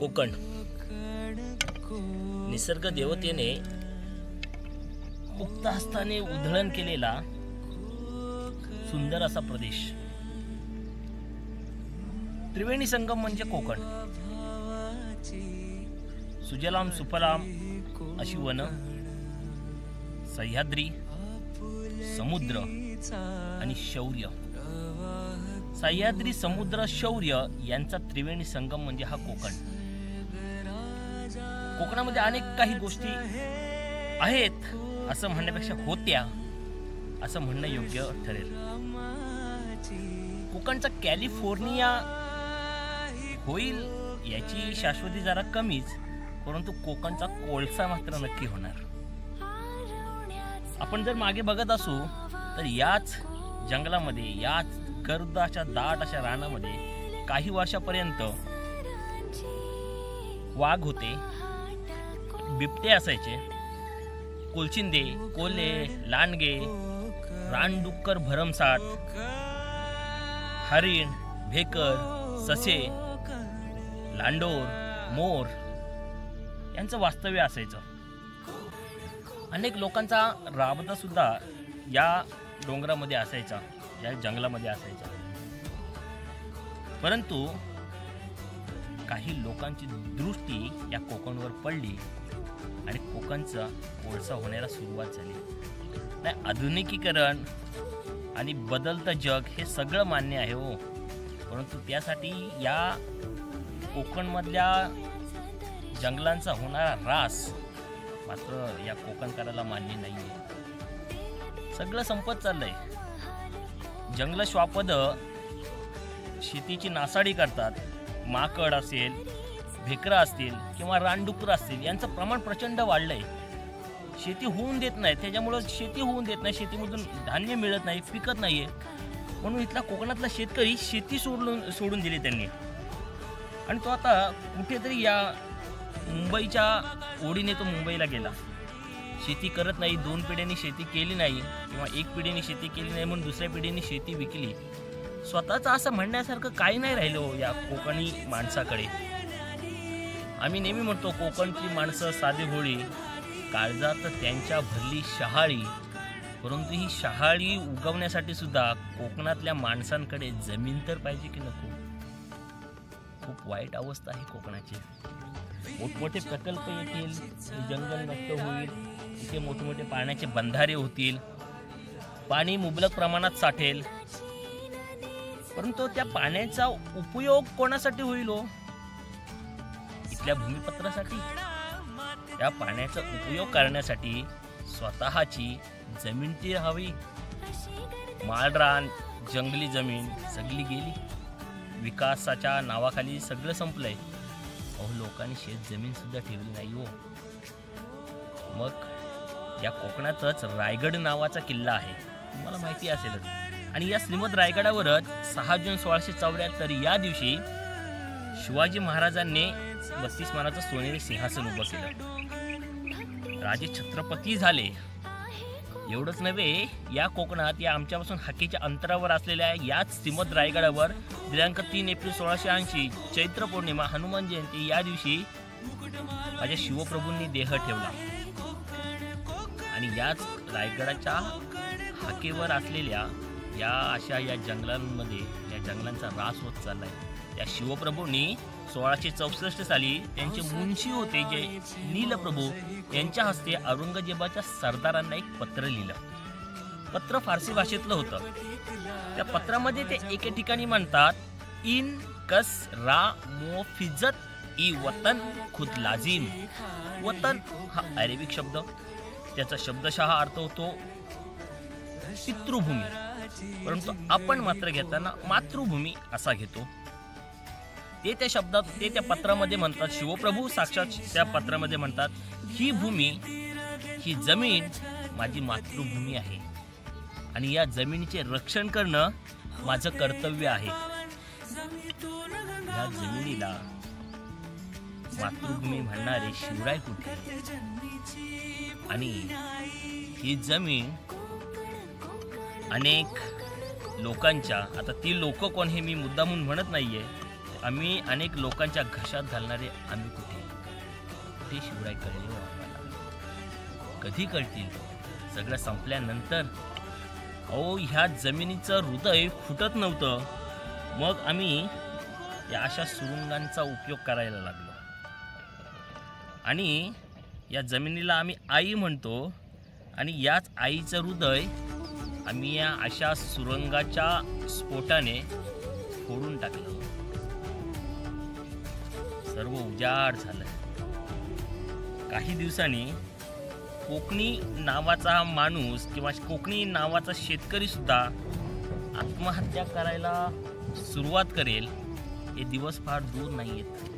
कोकण निसर्ग देवतेने मुक्त हस्ताने उधळण केलेला सुंदर असा प्रदेश. त्रिवेणी संगम म्हणजे कोकण. सुजलाम सुफलाम अशी वन, सह्याद्री, समुद्र आणि शौर्य. सह्याद्री, समुद्र, शौर्य यांचा त्रिवेणी संगम म्हणजे हा कोकण. कोकणामध्ये अनेक काही गोष्टी आहेत असं म्हणण्यापेक्षा होत्या असं म्हणणं योग्य ठरेल. कोकणचा कॅलिफोर्निया होईल याची शाश्वती जरा कमीच, परंतु कोकणचा कोळसा मात्र नक्की होणार. आपण जर मागे बघत असू तर याच जंगलामध्ये, याच गर्द अशा दाट अशा रानामध्ये काही वर्षापर्यंत वाघ होते, बिबटे असायचे, कोलचिंदे, कोल्हे, लांडगे, रानडुक्कर भरमसाठ, हरिण, भेकर, ससे, लांडोर, मोर यांचं वास्तव्य असायचं. अनेक लोकांचा राबता सुद्धा या डोंगरामध्ये असायचा, या जंगलामध्ये असायचा. परंतु काही लोकांची दृष्टी या कोकणवर पडली आणि कोकणचा कोळसा होण्याला सुरुवात झाली. नाही, आधुनिकीकरण आणि बदलतं जग हे सगळं मान्य आहे हो, परंतु त्यासाठी या कोकणमधल्या जंगलांचा होणारा ऱ्हास मात्र या कोकणकराला मान्य नाही आहे. सगळं संपत चाललंय. जंगल श्वापद शेतीची नासाडी करतात. माकड असेल, भेकरं असतील किंवा रानडुकर असतील यांचं प्रमाण प्रचंड वाढलंय. शेती होऊन देत नाही, त्याच्यामुळं शेती होऊन देत नाही, शेतीमधून धान्य मिळत नाही, पिकत नाहीये. म्हणून इथला कोकणातला शेतकरी शेती सोडून दिली त्यांनी. आणि तो आता कुठेतरी या मुंबईच्या ओढीने तो मुंबईला गेला. शेती करत नाही, 2 पिढ्यांनी शेती केली नाही किंवा 1 पिढीने शेती केली नाही म्हणून दुसऱ्या पिढीने शेती विकली. स्वतःचं असं म्हणण्यासारखं काही नाही राहिलं या कोकणी माणसाकडे. आम्ही नेहमी म्हणतो कोकणची माणसं साधी भोळी, काळजात त्यांच्या भरली शहाळी. परंतु ही शहाळी उगवण्यासाठी सुद्धा कोकणातल्या माणसांकडे जमीन तर पाहिजे की नको. खूप वाईट अवस्था आहे कोकणाची. मोठमोठे प्रकल्प येतील, जंगल नष्ट होईल, इथे मोठमोठे पाण्याचे बंधारे होतील, पाणी मुबलक प्रमाणात साठेल, परंतु त्या पाण्याचा उपयोग कोणासाठी होईल हो? इथल्या भूमिपत्रासाठी. त्या पाण्याचा उपयोग करण्यासाठी स्वतःची जमीन ती हवी. माळरान, जंगली जमीन सगळी गेली. विकासाच्या नावाखाली सगळं संपलंय. अहो, लोकांनी शेत जमीन सुद्धा ठेवली नाही हो. मग या कोकणातच रायगड नावाचा किल्ला आहे, तुम्हाला माहिती असेलच. आणि या श्रीमद रायगडावरच 6 जून 1674 या दिवशी शिवाजी महाराजांनी 32 मानाचं सोनेरी सिंहासन उभं केलं. राजे छत्रपती झाले. एवढंच नव्हे, या कोकणात या आमच्यापासून हाकेच्या अंतरावर असलेल्या याच श्रीमद रायगडावर दिनांक 3 एप्रिल 1680 चैत्र पौर्णिमा हनुमान जयंती या दिवशी माझ्या शिवप्रभूंनी देह ठेवला. आणि याच रायगडाच्या हाकेवर असलेल्या या अशा या जंगलांमध्ये या जंगलांचा ऱ्हास होत चाललाय. या शिवप्रभूंनी 1664 साली त्यांचे मुंशी होते जे नीलप्रभू यांच्या हस्ते औरंगजेबाच्या सरदारांना एक पत्र लिहिलं. पत्र फारसी भाषेतलं होतं. त्या पत्रामध्ये ते एके ठिकाणी म्हणतात, इन कस रा मोफिजत ई वतन खुद लाजिम. वतन हा अरेबिक शब्द, त्याचा शब्दशः अर्थ होतो पितृभूमी, परंतु आपण मात्र घेताना मातृभूमी असा घेतो. ते त्या पत्रामध्ये म्हणतात, शिवप्रभू साक्षात त्या पत्रामध्ये म्हणतात, ही भूमी, ही जमीन माझी मातृभूमी आहे आणि या जमिनीचे रक्षण करणं माझं कर्तव्य आहे. या जमिनीला मातृभूमी म्हणणारे शिवराय कुठे? आणि ही जमीन अनेक लोकांच्या, आता ती लोक कोण हे मी मुद्दामून म्हणत नाहीये, आम्ही अनेक लोकांच्या घशात घालणारे आम्ही कुठे कुठे शिवराय कळले हो आम्हाला. कधी कळतील? सगळं संपल्यानंतर. अहो, ह्या जमिनीचं हृदय फुटत नव्हतं, मग आम्ही या अशा सुरुंगांचा उपयोग करायला लागलो. आणि या जमिनीला आम्ही आई म्हणतो, आणि याच आईचं हृदय आम्ही या अशा सुरुंगाच्या स्फोटाने फोडून टाकलं. सर्व उजाड झालं. काही दिवसांनी कोकणी नावाचा माणूस किंवा कोकणी नावाचा शेतकरी सुद्धा आत्महत्या करायला सुरुवात करेल. हे दिवस फार दूर नाही आहेत.